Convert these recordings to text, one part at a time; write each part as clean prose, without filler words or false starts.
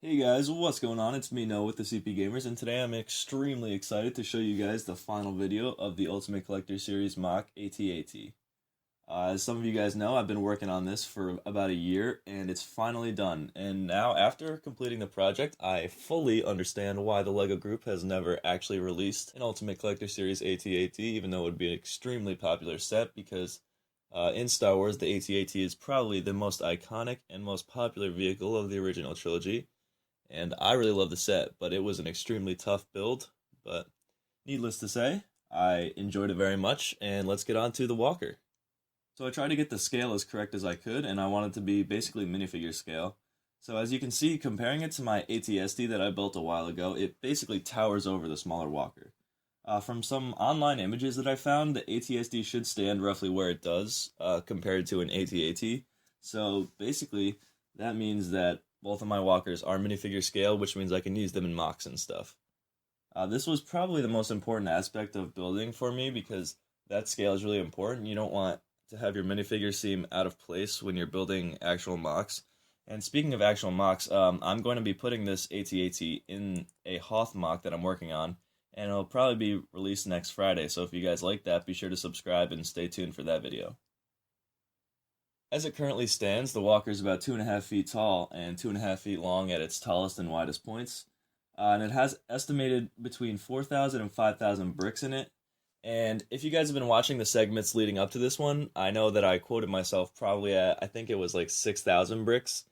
Hey guys, what's going on? It's me, Noah, with the CP Gamers, and today I'm extremely excited to show you guys the final video of the Ultimate Collector Series MOC AT-AT. As some of you guys know, I've been working on this for about a year, and it's finally done. And now, after completing the project, I fully understand why the LEGO Group has never actually released an Ultimate Collector Series AT-AT, even though it would be an extremely popular set, because in Star Wars, the AT-AT is probably the most iconic and most popular vehicle of the original trilogy. And I really love the set, but it was an extremely tough build. But needless to say, I enjoyed it very much, and let's get on to the walker. So I tried to get the scale as correct as I could, and I wanted it to be basically minifigure scale. So as you can see, comparing it to my AT-ST that I built a while ago, it basically towers over the smaller walker. From some online images that I found, the AT-ST should stand roughly where it does compared to an AT-AT. So basically, that means that both of my walkers are minifigure scale, which means I can use them in MOCs and stuff. This was probably the most important aspect of building for me because that scale is really important. You don't want to have your minifigure seem out of place when you're building actual MOCs. And speaking of actual MOCs, I'm going to be putting this AT-AT in a Hoth MOC that I'm working on, and it'll probably be released next Friday. So if you guys like that, be sure to subscribe and stay tuned for that video. As it currently stands, the walker is about 2.5 feet tall and 2.5 feet long at its tallest and widest points. And it has estimated between 4,000 and 5,000 bricks in it. And if you guys have been watching the segments leading up to this one, I know that I quoted myself probably at, I think it was like 6,000 bricks.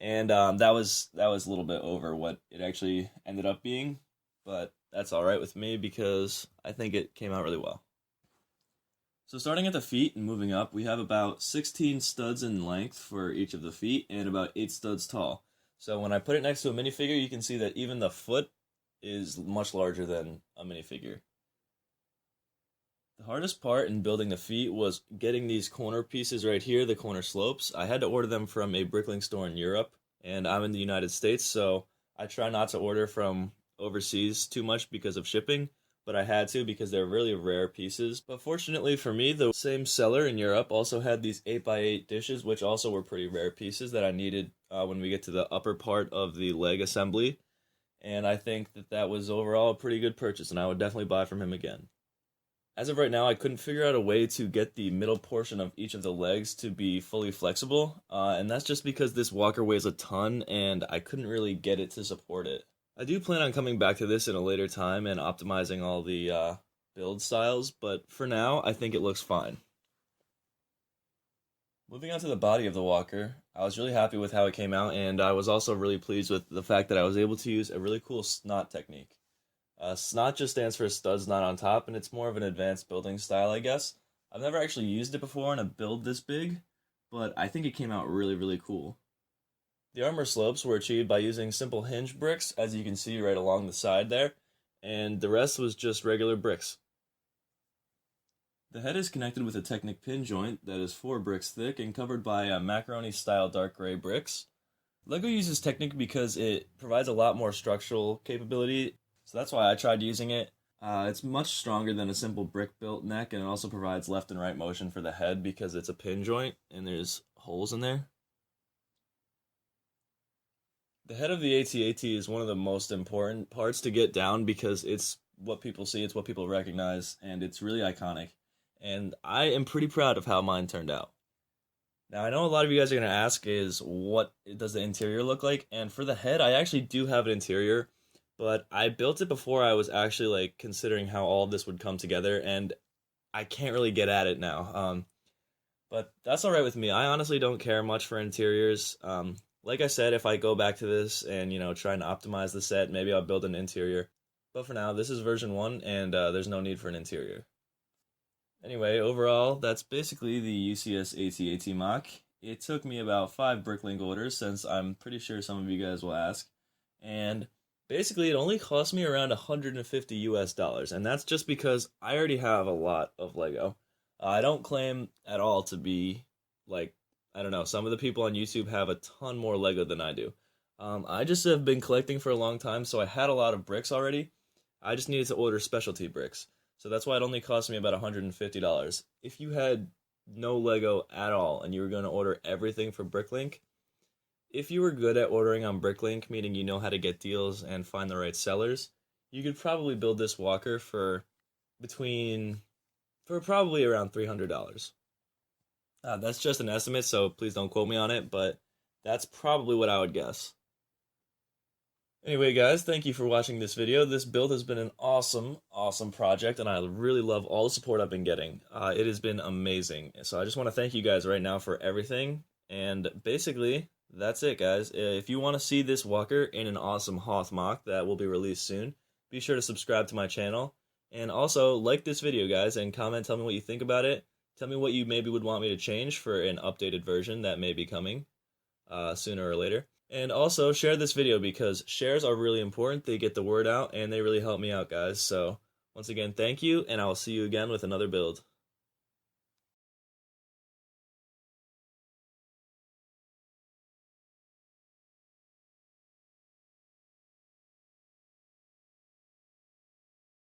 And that was a little bit over what it actually ended up being. But that's alright with me because I think it came out really well. So starting at the feet and moving up, we have about 16 studs in length for each of the feet and about 8 studs tall. So when I put it next to a minifigure, you can see that even the foot is much larger than a minifigure. The hardest part in building the feet was getting these corner pieces right here, the corner slopes. I had to order them from a bricklink store in Europe, and I'm in the United States, so I try not to order from overseas too much because of shipping. But I had to because they're really rare pieces. But fortunately for me, the same seller in Europe also had these 8x8 dishes, which also were pretty rare pieces that I needed when we get to the upper part of the leg assembly. And I think that that was overall a pretty good purchase, and I would definitely buy from him again. As of right now, I couldn't figure out a way to get the middle portion of each of the legs to be fully flexible, and that's just because this walker weighs a ton, and I couldn't really get it to support it. I do plan on coming back to this in a later time and optimizing all the build styles, but for now, I think it looks fine. Moving on to the body of the walker, I was really happy with how it came out, and I was also really pleased with the fact that I was able to use a really cool snot technique. Snot just stands for studs not on top, and it's more of an advanced building style, I guess. I've never actually used it before in a build this big, but I think it came out really, really cool. The armor slopes were achieved by using simple hinge bricks, as you can see right along the side there, and the rest was just regular bricks. The head is connected with a Technic pin joint that is 4 bricks thick and covered by macaroni-style dark gray bricks. LEGO uses Technic because it provides a lot more structural capability, so that's why I tried using it. It's much stronger than a simple brick-built neck, and it also provides left and right motion for the head because it's a pin joint and there's holes in there. The head of the AT-AT is one of the most important parts to get down because it's what people see, it's what people recognize, and it's really iconic. And I am pretty proud of how mine turned out. Now, I know a lot of you guys are going to ask is, what does the interior look like? And for the head, I actually do have an interior, but I built it before I was actually, considering how all of this would come together, and I can't really get at it now. But that's alright with me. I honestly don't care much for interiors. Like I said, if I go back to this and, try and optimize the set, maybe I'll build an interior. But for now, this is version 1, and there's no need for an interior. Anyway, overall, that's basically the UCS AT-AT MOC. It took me about 5 bricklink orders, since I'm pretty sure some of you guys will ask. And basically, it only cost me around $150 US, and that's just because I already have a lot of LEGO. I don't claim at all to be, I don't know, some of the people on YouTube have a ton more LEGO than I do. I just have been collecting for a long time, so I had a lot of bricks already. I just needed to order specialty bricks. So that's why it only cost me about $150. If you had no LEGO at all and you were going to order everything for Bricklink, if you were good at ordering on Bricklink, meaning you know how to get deals and find the right sellers, you could probably build this walker for probably around $300. That's just an estimate, so please don't quote me on it, but that's probably what I would guess. Anyway, guys, thank you for watching this video. This build has been an awesome, awesome project, and I really love all the support I've been getting. It has been amazing. So I just want to thank you guys right now for everything, and basically, that's it, guys. If you want to see this walker in an awesome Hoth mock that will be released soon, be sure to subscribe to my channel, and also like this video, guys, and comment, tell me what you think about it. Tell me what you maybe would want me to change for an updated version that may be coming sooner or later. And also, share this video because shares are really important. They get the word out, and they really help me out, guys. So, once again, thank you, and I will see you again with another build.